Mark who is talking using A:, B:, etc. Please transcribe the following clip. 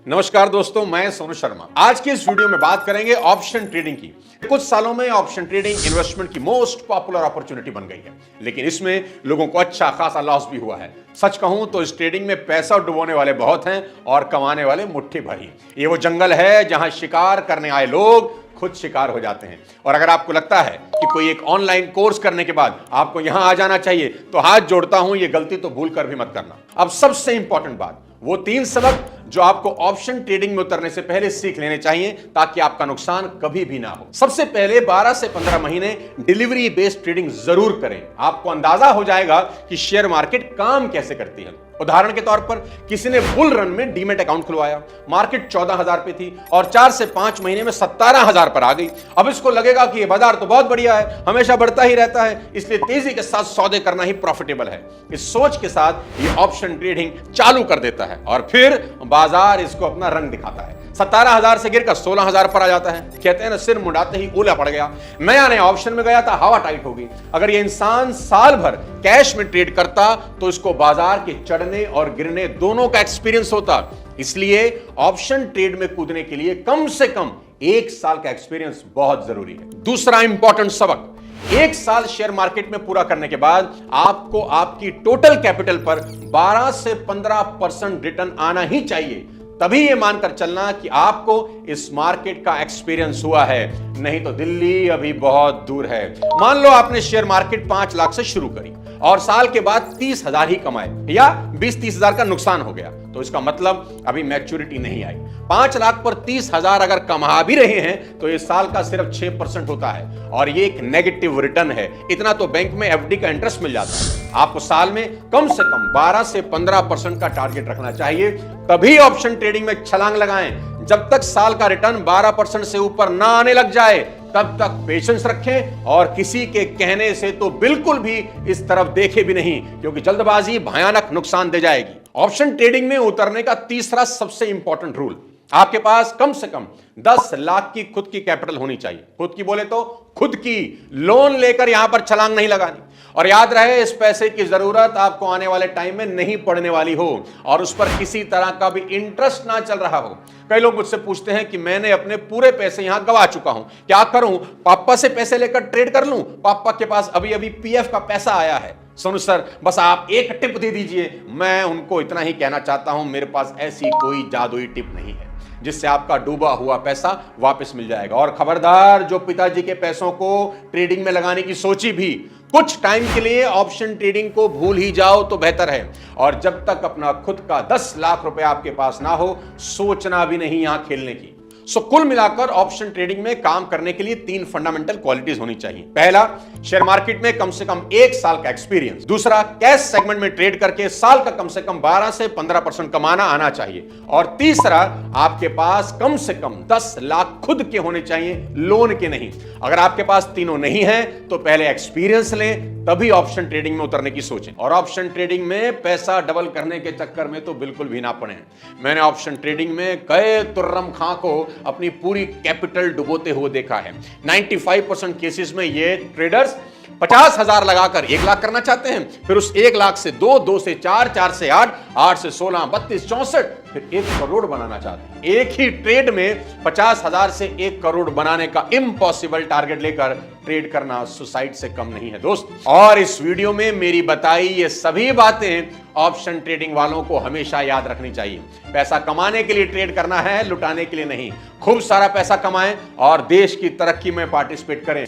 A: नमस्कार दोस्तों, मैं सोनू शर्मा। आज की इस वीडियो में बात करेंगे ऑप्शन ट्रेडिंग की। कुछ सालों में ऑप्शन ट्रेडिंग इन्वेस्टमेंट की मोस्ट पॉपुलर अपॉर्चुनिटी बन गई है, लेकिन इसमें लोगों को अच्छा खासा लॉस भी हुआ है। सच कहूं तो इस ट्रेडिंग में पैसा डुबोने वाले बहुत हैं और कमाने वाले मुट्ठी भर ही। ये वो जंगल है जहां शिकार करने आए लोग खुद शिकार हो जाते हैं। और अगर आपको लगता है कि कोई एक ऑनलाइन कोर्स करने के बाद आपको यहां आ जाना चाहिए, तो हाथ जोड़ता हूं, ये गलती तो भूल कर भी मत करना। अब सबसे इंपॉर्टेंट बात, वो 3 सबक जो आपको ऑप्शन ट्रेडिंग में उतरने से पहले सीख लेने चाहिए ताकि आपका नुकसान कभी भी ना हो। सबसे पहले 12 से 15 महीने डिलीवरी बेस्ड ट्रेडिंग जरूर करें। आपको अंदाजा हो जाएगा कि शेयर मार्केट काम कैसे करती है। उदाहरण के तौर पर किसी ने बुल रन में डीमेट अकाउंट खुलवाया, मार्केट 14,000 पे थी और 4 से 5 महीने में 17,000 पर आ गई। अब इसको लगेगा कि ये बाजार तो बहुत बढ़िया है, हमेशा बढ़ता ही रहता है, इसलिए तेजी के साथ सौदे करना ही प्रॉफिटेबल है। इस सोच के साथ ये ऑप्शन ट्रेडिंग चालू कर देता है और फिर बाजार इसको अपना रंग दिखाता है। 17,000 से गिरकर 16,000 पर आ जाता है। कहते हैं ना, सिर मुंडाते ही ओला पड़ गया। नया नया ऑप्शन में गया था, हवा टाइट हो गई। अगर ये इंसान साल भर कैश में ट्रेड करता तो इसको बाजार के चढ़ने और गिरने दोनों का एक्सपीरियंस होता। इसलिए ऑप्शन ट्रेड में कूदने के लिए कम से कम 1 साल का एक्सपीरियंस बहुत जरूरी है। दूसरा इंपॉर्टेंट सबक, 1 साल शेयर मार्केट में पूरा करने के बाद आपको आपकी टोटल कैपिटल पर 12 से 15% रिटर्न आना ही चाहिए। तभी यह मानकर चलना कि आपको इस मार्केट का एक्सपीरियंस हुआ है, नहीं तो दिल्ली अभी बहुत दूर है। मान लो आपने शेयर मार्केट 5 लाख से शुरू करी और साल के बाद 30,000 ही कमाए या 20-30 हजार का नुकसान हो गया, तो इसका मतलब अभी मैच्योरिटी नहीं आई। 5 लाख पर 30,000 अगर कमा भी रहे हैं तो इस साल का सिर्फ 6% होता है और ये एक नेगेटिव रिटर्न है। इतना तो बैंक में एफडी का इंटरेस्ट मिल जाता है। आपको साल में कम से कम 12 से 15% का टारगेट रखना चाहिए, तभी ऑप्शन ट्रेडिंग में छलांग लगाएं। जब तक साल का रिटर्न 12% से ऊपर ना आने लग जाए तब तक पेशेंस रखें और किसी के कहने से तो बिल्कुल भी इस तरफ देखे भी नहीं, क्योंकि जल्दबाजी भयानक नुकसान दे जाएगी। ऑप्शन ट्रेडिंग में उतरने का तीसरा सबसे इंपॉर्टेंट रूल, आपके पास कम से कम 10 लाख की खुद की कैपिटल होनी चाहिए। खुद की बोले तो खुद की, लोन लेकर यहां पर छलांग नहीं लगानी। और याद रहे, इस पैसे की जरूरत आपको आने वाले टाइम में नहीं पड़ने वाली हो और उस पर किसी तरह का भी इंटरेस्ट ना चल रहा हो। कई लोग मुझसे पूछते हैं कि मैंने अपने पूरे पैसे यहां गवा चुका हूं, क्या करूं? पापा से पैसे लेकर ट्रेड कर लूं? पापा के पास अभी अभी पीएफ का पैसा आया है। सोनू सर, बस आप एक टिप दे दीजिए। मैं उनको इतना ही कहना चाहता हूं, मेरे पास ऐसी कोई जादुई टिप नहीं है जिससे आपका डूबा हुआ पैसा वापस मिल जाएगा। और खबरदार, जो पिताजी के पैसों को ट्रेडिंग में लगाने की सोची भी, कुछ टाइम के लिए ऑप्शन ट्रेडिंग को भूल ही जाओ तो बेहतर है। और जब तक अपना खुद का 10 लाख रुपए आपके पास ना हो, सोचना भी नहीं यहां खेलने की। कुल मिलाकर ऑप्शन ट्रेडिंग में काम करने के लिए 3 फंडामेंटल क्वालिटीज होनी चाहिए। पहला, शेयर मार्केट में कम से कम 1 साल का एक्सपीरियंस। दूसरा, कैश सेगमेंट में ट्रेड करके साल का कम से कम 12 से 15% कमाना आना चाहिए। और तीसरा, आपके पास कम से कम 10 लाख खुद के होने चाहिए, लोन के नहीं। अगर आपके पास तीनों नहीं है तो पहले एक्सपीरियंस लें, तभी ऑप्शन ट्रेडिंग में उतरने की सोचें। और ऑप्शन ट्रेडिंग में पैसा डबल करने के चक्कर में तो बिल्कुल भी ना पड़े। मैंने ऑप्शन ट्रेडिंग में कई तुर्रम खां को अपनी पूरी कैपिटल डुबोते हुए देखा है। 95% केसेस में ये ट्रेडर्स 50,000 लगाकर 1 लाख करना चाहते हैं, फिर उस 1 लाख से 2, 2 से 4, 4 से 8, 8 से 16, 32, 64, फिर 1 करोड़ बनाना चाहते हैं। एक ही ट्रेड में 50,000 से 1 करोड़ बनाने का इम्पॉसिबल टारगेट लेकर ट्रेड करना सुसाइड से कम नहीं है दोस्त। और इस वीडियो में मेरी बताई ये सभी बातें ऑप्शन ट्रेडिंग वालों को हमेशा याद रखनी चाहिए। पैसा कमाने के लिए ट्रेड करना है, लुटाने के लिए नहीं। खूब सारा पैसा कमाएं और देश की तरक्की में पार्टिसिपेट करें।